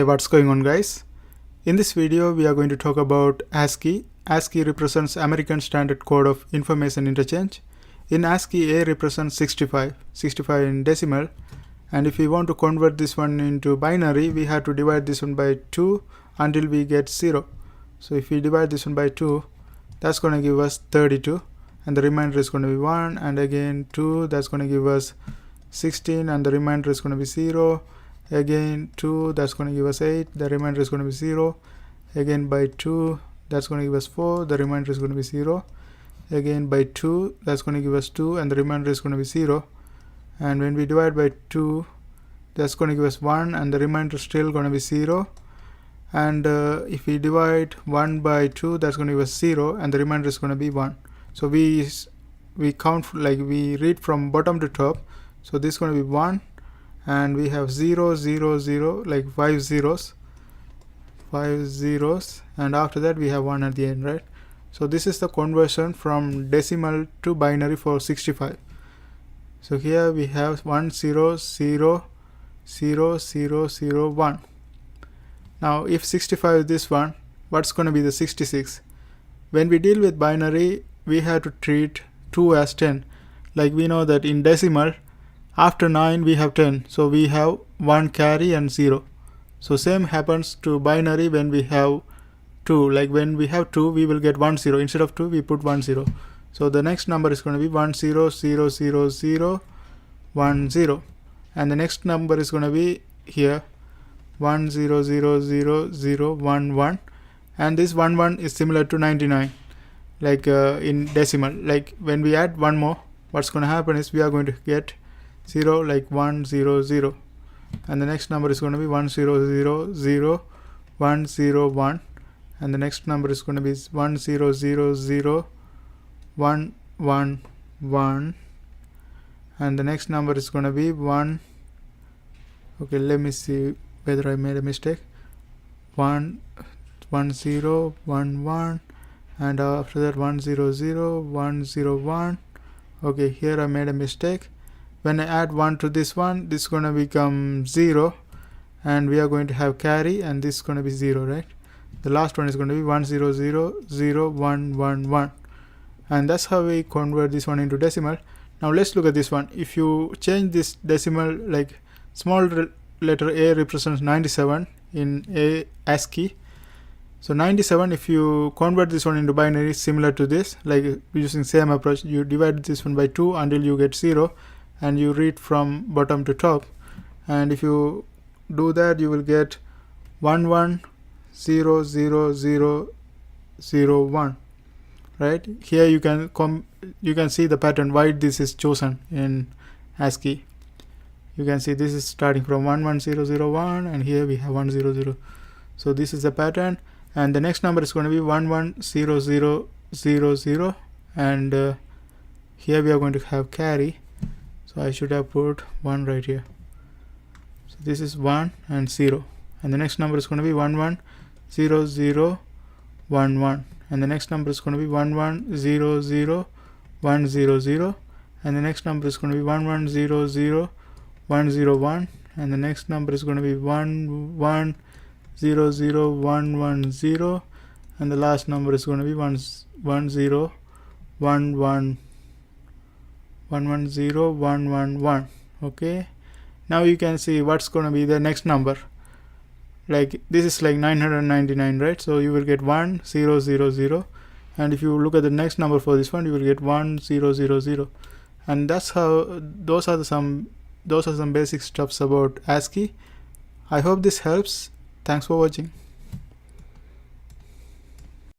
Hey, what's going on, guys? In this video we are going to talk about ASCII. ASCII represents American Standard Code of Information Interchange. In ASCII, A represents 65 in decimal, and if we want to convert this one into binary, we have to divide this one by 2 until we get 0. So if we divide this one by 2, that's going to give us 32, and the remainder is going to be 1, and again 2, that's going to give us 16, and the remainder is going to be 0. Again 2, that's going to give us 8, the remainder is going to be 0. Again by 2, that's going to give us 4, the remainder is going to be 0. Again by 2, that's going to give us 2, and the remainder is going to be 0. And when we divide by 2, that's going to give us 1, and the remainder is still going to be 0. And if we divide 1 by 2, that's going to give us 0, and the remainder is going to be 1. So we count, like we read from bottom to top. So this is going to be 1, and we have 0 0 0, like 5 zeros, and after that we have 1 at the end, right? So this is the conversion from decimal to binary for 65. So here we have 1 0 0 0 0 0 1. Now if 65 is this one, what's going to be the 66? When we deal with binary, we have to treat 2 as 10. Like we know that in decimal, after 9 we have 10, so we have 1 carry and 0. So same happens to binary when we have 2. Like when we have 2, we will get 1 0. Instead of 2, we put 1 0. So the next number is going to be 1 0 0 0 0 1 0, and the next number is going to be here 1 0 0 0 0 1 1, and this 1 1 is similar to 99, like in decimal. Like when we add one more, what's going to happen is we are going to get 0, like 1 0 0, and the next number is going to be 1 0 0 0 1 0 1, and the next number is going to be 1 0 0 0 1 1 1, and the next number is going to be 1. Okay, let me see whether I made a mistake. 1 1 0 1 1, and after that 1 0 0 1 0 1. Okay, here I made a mistake. When I add 1 to this one, this is going to become 0, and we are going to have carry, and this is going to be 0, right? The last one is going to be 1 0 0 0 1 1 1, and that's how we convert this one into decimal. Now let's look at this one. If you change this decimal, like small letter A represents 97 in ASCII. So 97, if you convert this one into binary, similar to this, like using same approach, you divide this one by 2 until you get 0, and you read from bottom to top. And if you do that, you will get 1 1 0 0 0 0 1, right? Here you can see the pattern why this is chosen in ASCII. You can see this is starting from 1 1 0 0 1, and here we have 1 0 0. So this is the pattern, and the next number is going to be 1 1 0 0 0 0, and here we are going to have carry. So I should have put 1 right here. So this is 1 and 0, and the next number is going to be 1 1 0 0 1 1, and the next number is going to be 1 1 0 0 1 0 0, and the next number is going to be 1 1 0 0 1 0 1, and the next number is going to be 1 1 0 0 1 1 0, and the last number is going to be 1 0 1 1 1 1 0 1 1 1. Okay, now you can see what's going to be the next number. Like this is like 999, right? So you will get 1 0 0 0, and if you look at the next number for this one, you will get 1 0 0 0, and that's how those are some basic stuffs about ASCII. I hope this helps. Thanks for watching.